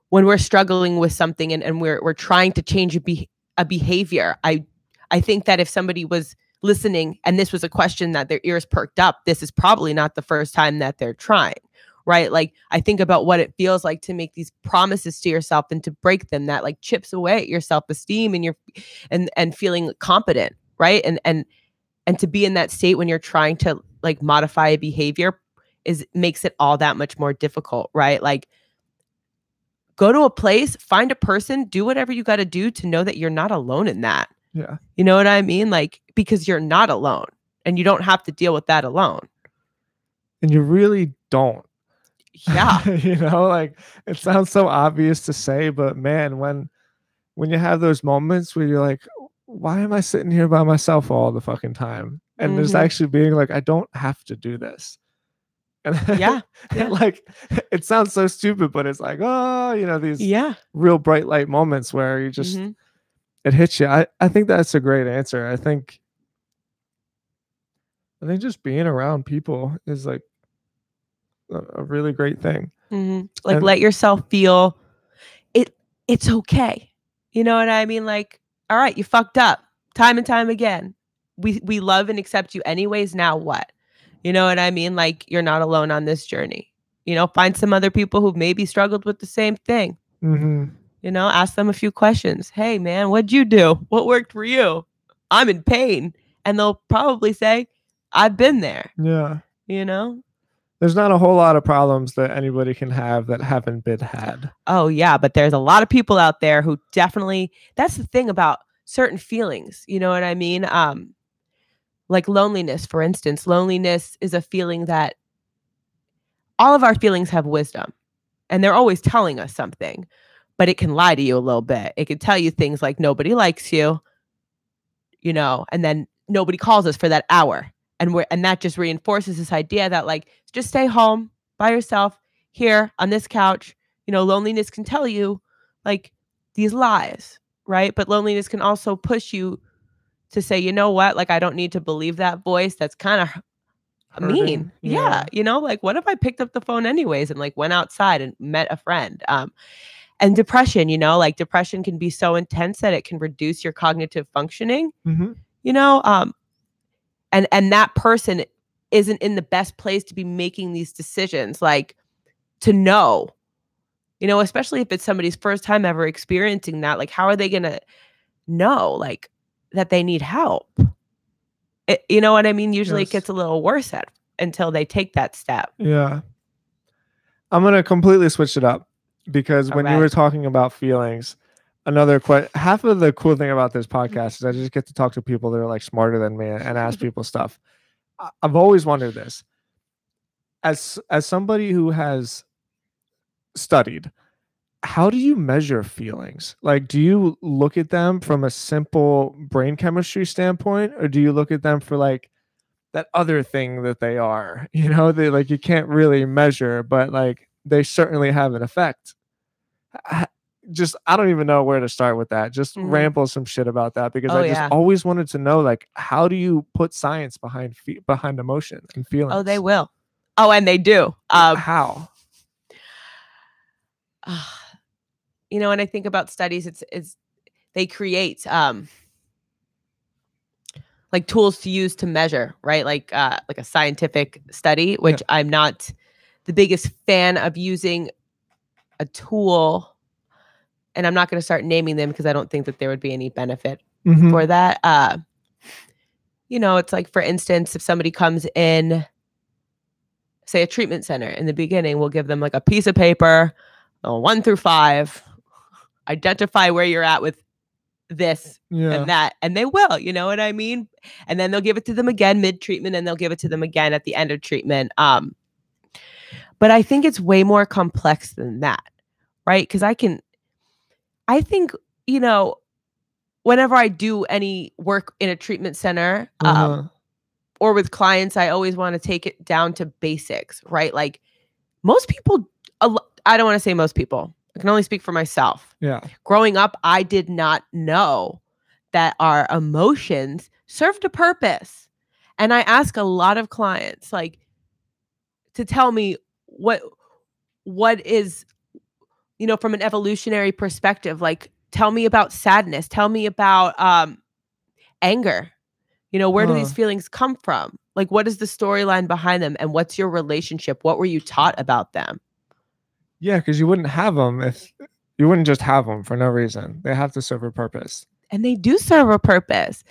when we're struggling with something and we're trying to change a behavior, I think that if somebody was listening and this was a question that their ears perked up, this is probably not the first time that they're trying, right? Like, I think about what it feels like to make these promises to yourself and to break them, that like chips away at your self-esteem and and feeling competent, right? And to be in that state when you're trying to like modify a behavior makes it all that much more difficult, right? Like, go to a place, find a person, do whatever you got to do to know that you're not alone in that. Yeah. You know what I mean? Like, because you're not alone and you don't have to deal with that alone. And you really don't. Yeah. You know, like, it sounds so obvious to say, but man, when you have those moments where you're like, why am I sitting here by myself all the fucking time? And there's actually being like, I don't have to do this. And Yeah. like, it sounds so stupid, but it's like, oh, you know, these real bright light moments where you just it hits you. I think that's a great answer. I think just being around people is like a really great thing. Like, and let yourself feel it's okay. You know what I mean? Like, all right, you fucked up time and time again. We love and accept you anyways. Now what? You know what I mean? Like, you're not alone on this journey. You know, find some other people who've maybe struggled with the same thing. You know, ask them a few questions. Hey, man, what'd you do? What worked for you? I'm in pain. And they'll probably say, I've been there. Yeah. You know? There's not a whole lot of problems that anybody can have that haven't been had. Oh, yeah. But there's a lot of people out there who definitely, that's the thing about certain feelings. You know what I mean? Like loneliness, for instance. Loneliness is a feeling that all of our feelings have wisdom and they're always telling us something, but it can lie to you a little bit. It can tell you things like nobody likes you, you know, and then nobody calls us for that hour. And that just reinforces this idea that like, just stay home by yourself here on this couch. You know, loneliness can tell you like these lies, right? But loneliness can also push you to say, you know what? Like, I don't need to believe that voice. That's kind of mean. Yeah. You know, like, what if I picked up the phone anyways and like went outside and met a friend? And depression, you know, like depression can be so intense that it can reduce your cognitive functioning, you know, and that person isn't in the best place to be making these decisions, like to know, you know, especially if it's somebody's first time ever experiencing that. Like, how are they going to know like that they need help? You know what I mean? Usually it gets a little worse until they take that step. Yeah. I'm going to completely switch it up because when you were talking about feelings, half of the cool thing about this podcast is I just get to talk to people that are like smarter than me and ask people stuff. I've always wondered this. As somebody who has studied, how do you measure feelings? Like, do you look at them from a simple brain chemistry standpoint, or do you look at them for like that other thing that they are? You know, they like you can't really measure, but like they certainly have an effect. I don't even know where to start with that. Just ramble some shit about that because I just always wanted to know, like, how do you put science behind emotion and feelings? Oh, they will. Oh, and they do. How? You know, when I think about studies, it's they create like tools to use to measure, right? Like a scientific study, which I'm not the biggest fan of using a tool. And I'm not going to start naming them because I don't think that there would be any benefit for that. You know, it's like, for instance, if somebody comes in, say a treatment center, in the beginning, we'll give them like a piece of paper, 1 through 5, identify where you're at with this and that, and they will, you know what I mean? And then they'll give it to them again mid-treatment, and they'll give it to them again at the end of treatment. But I think it's way more complex than that, right? Because I think, you know, whenever I do any work in a treatment center or with clients, I always want to take it down to basics, right? Like most people, I don't want to say most people, I can only speak for myself. Yeah. Growing up, I did not know that our emotions served a purpose. And I ask a lot of clients, like, to tell me what is, you know, from an evolutionary perspective, like, tell me about sadness. Tell me about anger. You know, where do these feelings come from? Like, what is the storyline behind them? And what's your relationship? What were you taught about them? Yeah, because you wouldn't have them if you wouldn't just have them for no reason. They have to serve a purpose. And they do serve a purpose.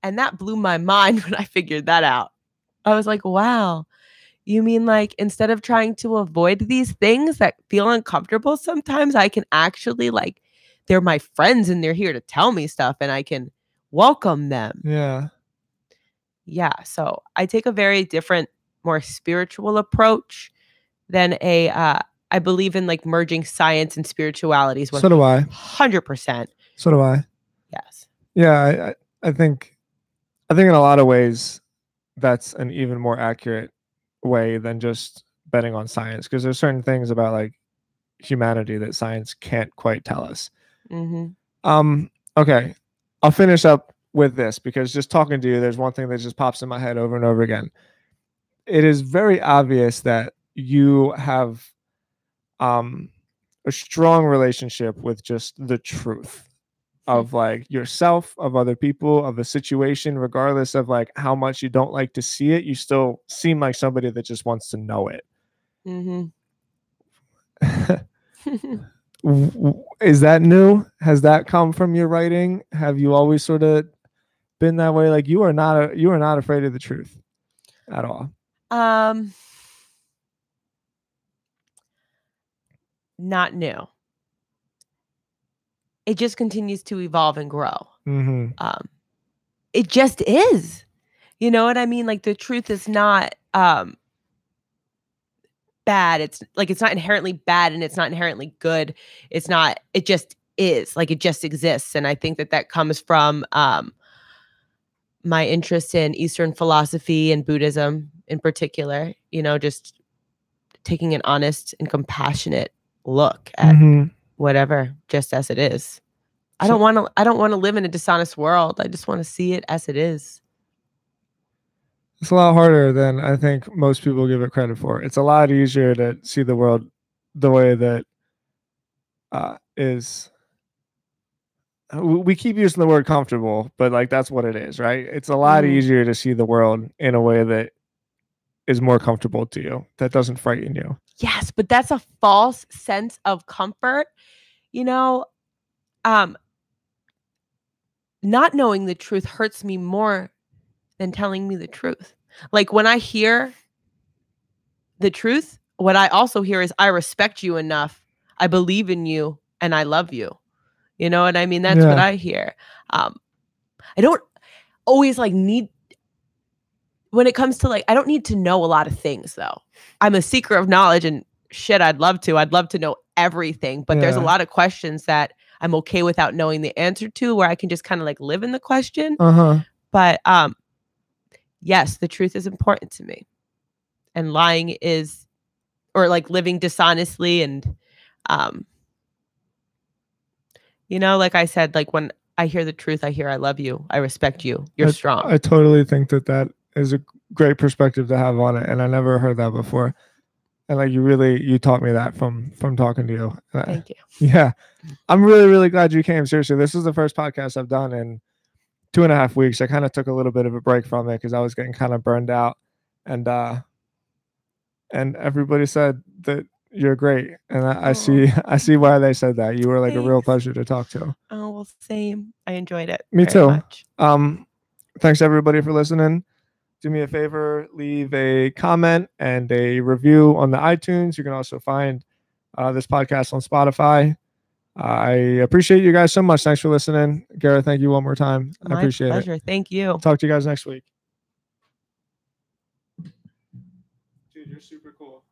And that blew my mind when I figured that out. I was like, wow, you mean like instead of trying to avoid these things that feel uncomfortable, sometimes I can actually like, they're my friends and they're here to tell me stuff and I can welcome them. Yeah. Yeah. So I take a very different, more spiritual approach than I believe in like merging science and spiritualities. So do I. 100%. So do I. Yes. Yeah. I think in a lot of ways that's an even more accurate way than just betting on science, because there's certain things about like humanity that science can't quite tell us. Okay, I'll finish up with this because just talking to you, there's one thing that just pops in my head over and over again. It is very obvious that you have a strong relationship with just the truth of like yourself, of other people, of a situation, regardless of like how much you don't like to see it, you still seem like somebody that just wants to know it. Is that new? Has that come from your writing? Have you always sort of been that way? Like you are not afraid of the truth at all. Not new. It just continues to evolve and grow. It just is. You know what I mean? Like the truth is not bad. It's like it's not inherently bad and it's not inherently good. It's not. It just is. Like it just exists. And I think that comes from my interest in Eastern philosophy and Buddhism in particular. You know, just taking an honest and compassionate look at whatever just as it is. I don't want to live in a dishonest world. I just want to see it as it is. It's a lot harder than I think most people give it credit for. It's a lot easier to see the world the way that is. We keep using the word comfortable, but like that's what it is, right? It's a lot easier to see the world in a way that is more comfortable to you, that doesn't frighten you. Yes, but that's a false sense of comfort. You know, not knowing the truth hurts me more than telling me the truth. Like when I hear the truth, what I also hear is I respect you enough, I believe in you, and I love you. You know what I mean? That's what I hear. I don't always like need, when it comes to like, I don't need to know a lot of things though. I'm a seeker of knowledge and shit, I'd love to know everything, but there's a lot of questions that I'm okay without knowing the answer to, where I can just kind of like live in the question. But yes, the truth is important to me. And lying is, or like living dishonestly and, you know, like I said, like when I hear the truth, I hear I love you, I respect you, you're strong. I totally think that is a great perspective to have on it, and I never heard that before. And like you taught me that from talking to you. Thank you. Yeah, I'm really, really glad you came. Seriously, this is the first podcast I've done in 2.5 weeks. I kind of took a little bit of a break from it because I was getting kind of burned out, and everybody said that you're great, and I see why they said that. You were like a real pleasure to talk to. Oh well, same. I enjoyed it. Me very too. Much. Thanks everybody for listening. Do me a favor, leave a comment and a review on the iTunes. You can also find this podcast on Spotify. I appreciate you guys so much. Thanks for listening. Gara, thank you one more time. I appreciate pleasure. it. Thank you. Talk to you guys next week. Dude, you're super cool.